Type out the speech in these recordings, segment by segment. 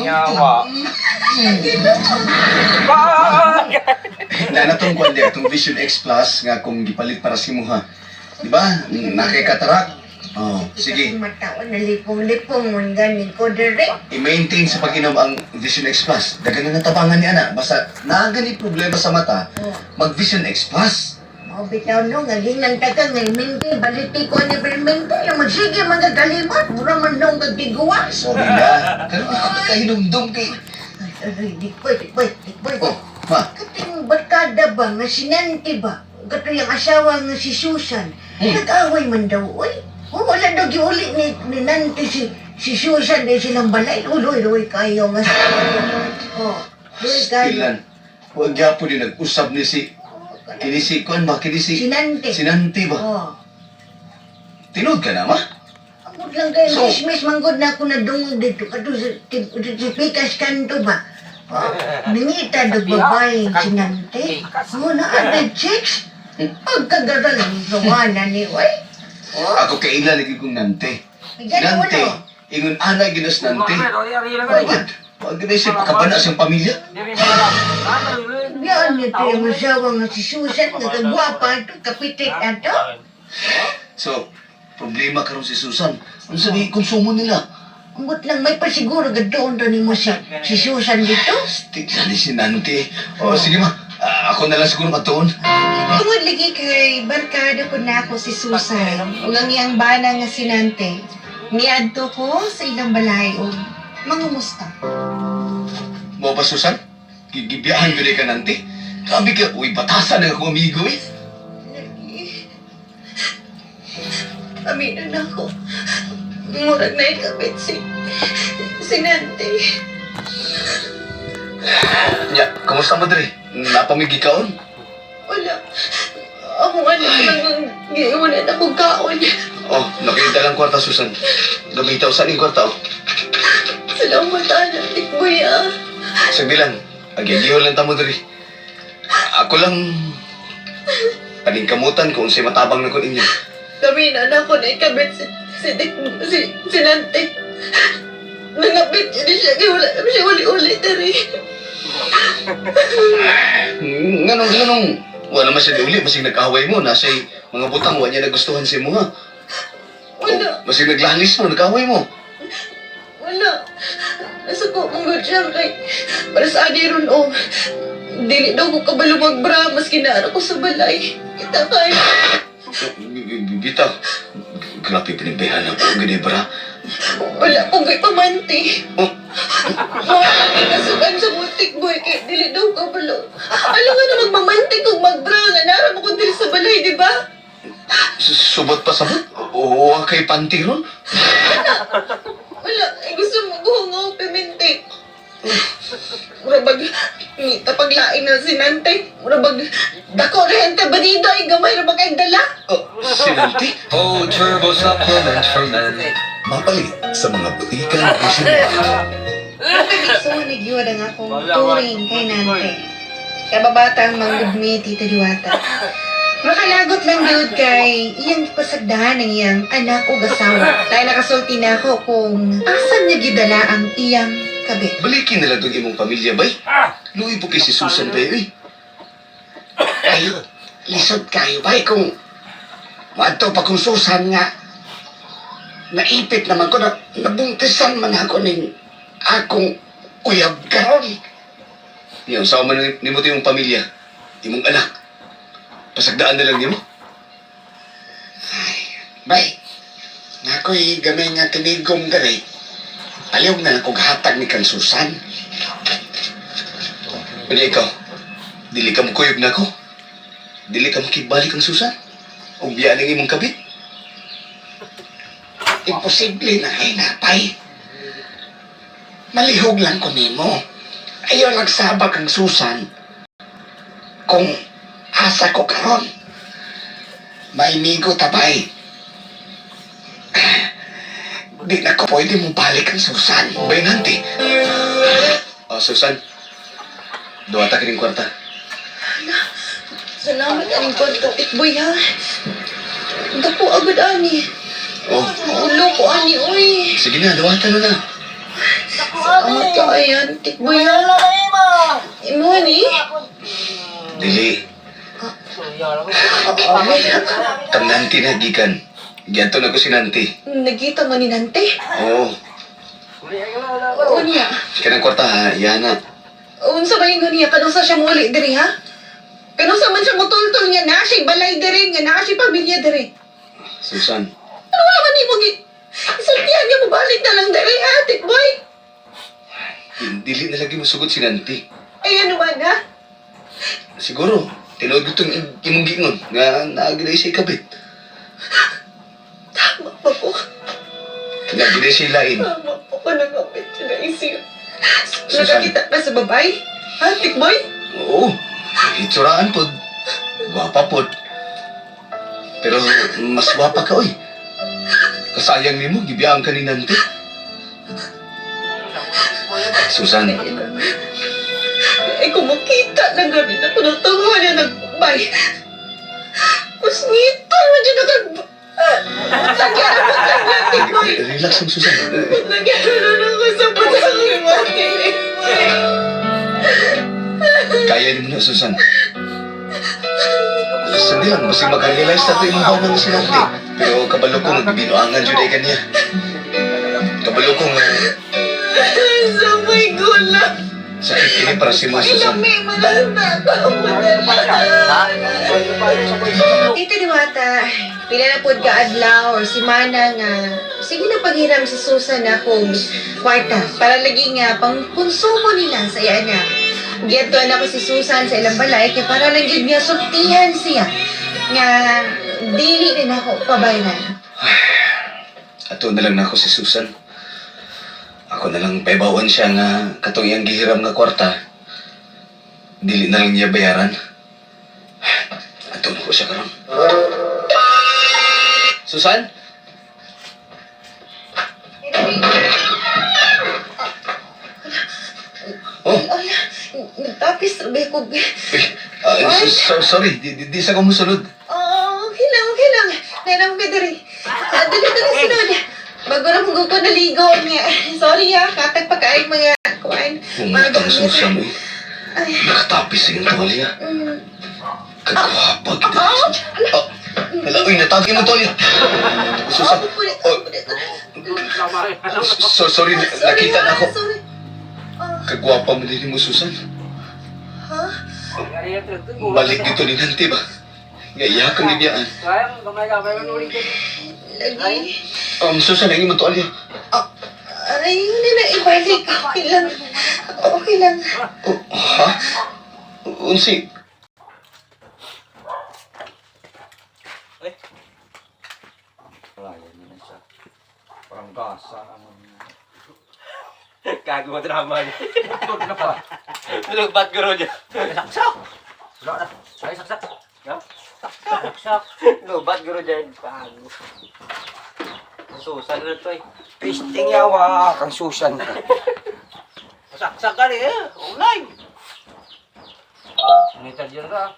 Yawa. Na natong kwan di, itong Vision X Plus nga kung gipalit para si Muha. Di ba? Nakikatarak. Oh, sige. Matawan na lipong-lipong mo ganin ko direct. I-maintain sa pag-inom ang Vision X Plus. Dagan na natabangan niya na. Basta nagani problema sa mata, mag-Vision X Plus. Mau bitaw no, ngaging nang taga ng minti, baliti ko ni Bermente, yung magsige mga galimot, mura man nung gagtiguan. Sorry na. Pero ako kahinumdum kay... Aray, dikboy. Oh, ma. Kating barkada ba, nga sinanti ba? Gato yung asawa nga si Susan, nag-away man daw, oy. Oh, wala daw giuli ni Nanti si Susan, di silang balay. Uloy kayo nga. Oh, uloy kayo. Stilan. Huwag po din nag-usap ni si... Kinisi, kuan ba? Kinisi... Sinanti. Sinanti ba? Oh. Tinood ka na, ma? Amot lang kayo, So- mismis manggod na ako na dungog dito. Kato sa Pikas kanto ba? Nangita do babae sinante. Mo na ate chicks. Pagkagaral ng gawana ni Oy. Ako kailan lagi kong nante. Gano'n Nante. mo. Ingon ana ginas nante. Wag na siya pakabana siyang pamilya. Yan ito yung asawa nga si Susan. Nagagwapa ito, kapitik ato. So, problema karon si Susan. Ano sabi konsumo nila? Amot lang may pasiguro gadoon to ni mo si Susan dito. Tignan ni si Nante. O sige ma, ako na lang siguro matuon. Tungod lagi kay barkada ko na ako si Susan. Ulang iyang bana nga sinante. Niadto ko sa ilang balay o mangumusta. Mo ba Susan? Gibiyahan ko ka Nante. Grabe ka, uy, batasan na akong amigo eh. Aminan ako. Murag na ikabit si Nante. Nya, kumusta mo dre? Napamigikaon? Wala. Ako anak lang ang giiwanan akong kaon. Oh, nakita lang kwarta Susan. Gabitaw saan yung kwarta oh. Salamat anak, tikboy ah. Sabi lang, agigiho lang tamo diri. Ako lang paningkamutan ko unsay matabang na ko ninyo. Kami na anak ko na ikabit si Nante. Nangabit siya kaya wala naman siya uli-uli dari. Ganong. Wala naman siya diuli, masig nagkahaway mo, nasa mga butang, wala niya nagustuhan si mo ha. Wala. Masig naglalis mo, nagkahaway mo. Wala. Nasa ko mong good siya kay para sa adi ron o. Dili daw ko kabalo magbra maski na ko sa balay. Kita kay. Bitaw, grabe pinagbayhan ako, ginebra. Wala kong kay pamanti. Oh, Kasukan sa butik boy kay dili daw kabalo. Alam nga na magmamanti kung magbra nga nara mo kung dili sa balay, di ba? subot pa sabot? Oo, kay panty ron? Wala. Ay gusto mo guhungaw piminti. Murabag, tapaglain na si Nantay. Murabag, dako rin ka banida ay gamay na ba kayong dala? Oh, sinanti? Oh, turbo supplement from men. Mapalit sa mga butikan o sinima. So, nagyuwa na nga akong turing kay Nante. Kababatang manggudmi, Tita Diwata. Makalagot lang yun kay iyang pasagdahan ng iyang anak o gasawa. Dahil nakasulti na ako kung asan niya gidala ang iyang kabit. Balikin na lang itong imong pamilya, bay. Luwi po kay si Susan, bay, uy. Ay, lisod kayo ba kung madto pa kung Susan nga naipit naman ko na nabuntisan man ako ning akong uyab karon. Yung sa man ni mo imong pamilya, imong anak. Pasagdaan na lang niyo mo. Bay, nako'y gamay nga tinigom dali. Aliw na akong hatag ni kang Susan. Pero ikaw, dili ka mo kuyog na ako. Dili ka makibalik ang Susan. O biyan ang imong kabit. Imposible na ay napay. Malihog lang ko nimo. Ayaw nagsabak ang Susan kung asa ko karon. Maimigo tabay. Di na ko pwede mo balik ang Susan. Bay nanti. Susan. Duwa ta kining kwarta. Salamat aning kwarta, Tikboy ha. Dako agad ani. Oh, Ulo ko ani, oy. Sige na, dawatan na. Amat ka ayan, tikboy na. Imo ni? Dili, Ay, kang nanti na gikan. Giyanto na ko si nanti. nagkita mo ni Nante? Oo, Oo niya. kanang kwarta ha, yana. Unsa ba yung niya? Kanong sa siya muli diri ha? Kanong sa man siya mutultol niya na siya balay diri nga na siya pamilya diri. Susan, Ano nga man mo isultihan niya mo balik na lang diri ha, tikboy? dili na lagi masugot si nanti. Ay ano man ha? Siguro, tinuod itong imong gingon nga naagilay siya ikabit. Tama pa po. Naagilay siya lain. Tama po ko nangapit siya na isip. Susan. Nakakita ka sa babae? Ha, tikboy? Oo, itsuraan po. Gwapa po. Pero mas gwapa ka, oy. Kasayang ni mo, gibiyaan ka ni nanti. Susan, Ay kung makita lang gabi na tunong-tungo niya nagbay. Kusngitan mo dyan nakag... Lagyan na, tikboy. relax lang, Susan. Lagyan na ako sa patang mati. Kaya ni mo na, Susan. Sandi lang, basta mag-realize na ito yung mga ng sinanti. Pero kabalo ko, nagbinuangan dyan ay kanya. Kabalo ko nga, Sabay gula. sakit kini para si mga Susan. Ilami, malanda ka. Tito Diwata, pila na po ka adlaw or simana nga sige na paghiram si Susan na kung kwarta para lagi nga pang konsumo nila sa iya na. Giyato na ko si Susan sa ilang balay kaya para lang yun niya sultihan siya nga dili din ako pabayran. Ato na lang na ako si Susan. Ako na lang paibawan siya nga katong iyang gihiram nga kwarta. Dili na lang niya bayaran. Ato na ko siya karon. Susan? Oh, Ala, nagtapis sabi ko. sorry, di sa ko musunod. Oh, okay lang. Nainam ka diri. Dali, sunod. Bago na mong ko naligo niya. Sorry katag pagkain mga kuwain. Pumatang Susan, eh. Ay, Nakatapis sa iyong tuwalya. mm. Kagwapa kita. Hala, uy, natagi mo tuwalya. Susan, Ako po sorry, nakita na ako. Sorry. Ah, Kagwapa mo din mo, Susan. ha? Balik dito ni Nanti ba? Ngaya kang ibiyaan. Lagi. Susan, ang imong tuwalya. Aray, hindi na ibalik. Okay lang. Okay lang. Oh, ha? Unsi? Parang gasa naman. Gago mo drama niya. Ito na pa. Lugbat guro niya. Saksak! Wala na. Ay, saksak. No? Saksak. Lugbat guro niya. Gago. Susan na ito eh. Pisting yawa kang Susan ka. Saksak ka rin eh. Ulay. Ngitar dyan na.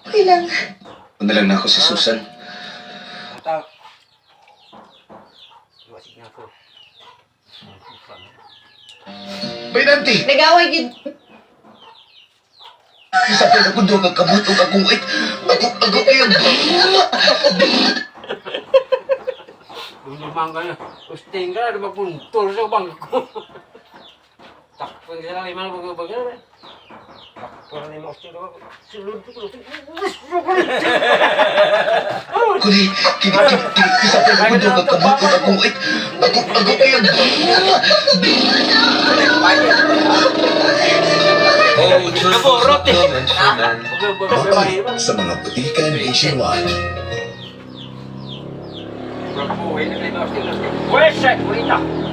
Okay lang. Una lang na ako si Susan. Mata. Iwasig na ako. Bay, Nanti! Nag-away yun. Sabi na ko doon ang kabutong akong it. Ako kayo. Lumang ka na. Usting ka na. Magpuntor sa bangko. Takpan ka lang. Iman ang bagay. Takpan na yung usting ka. Sulod ko. Kuni, sabi na ko doon ang kabutong akong it. Ako kayo. Oh, turbos are meant for men. Sa mga butikan nationwide.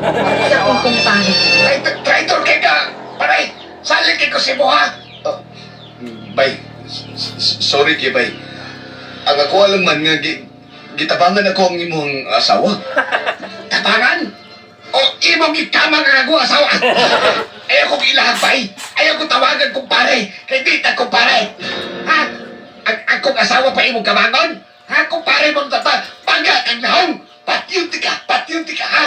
Hindi akong kumpare. Traitor kay ka! Paray! Salit kay ko si Buha! Bay, sorry kay Bay. Ang ako alam man nga, gitabangan ako ang imong asawa. Tabangan! O imong gikama ka ako asawa! Ayaw kong ilahag bay! Ayaw kong tawagan kumpare! Kay di ta kumpare! Ha? Akong asawa pa imong kabangon? Ha? Kumpare mong tata! Pagka kang naong! Patyunti ka, ha?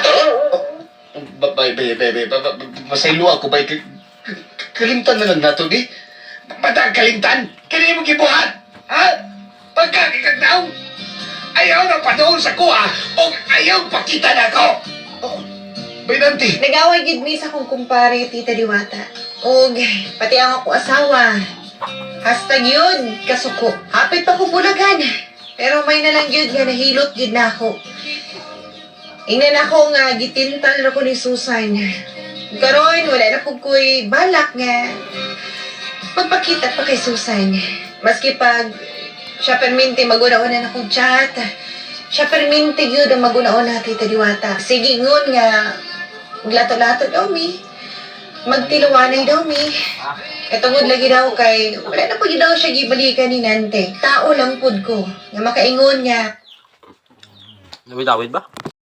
Masaylo ako ba? Kalimtan na lang nato, di? Matang kalimtan? Kaya mo gibuhat, ha? Pagkakikag naong! Ayaw na pa doon sa kuha o ayaw pakita na ako! Baynanti! Nag-away gid mi sa kong kumpare Tita Diwata. Og pati ang ako asawa. Hashtag yun, kasuko. Hapit pa ko bulagan. Pero may na lang yun nga nahilot yun na ako. Ingnan ako nga gitintal na ko ni Susan. Karon wala na po ko'y balak nga magpakita pa kay Susan. Maski pag siya perminti maguna-una na kong chat. Siya perminti yun ang maguna-una Tita Diwata. Sige ngun nga maglato-lato daw mi. Magtiluwanay daw mi. Katungod lagi daw kay wala na po yun daw siya gibalikan ni Nante. Tao lang pud ko nga makaingon nga Nawid-awid ba?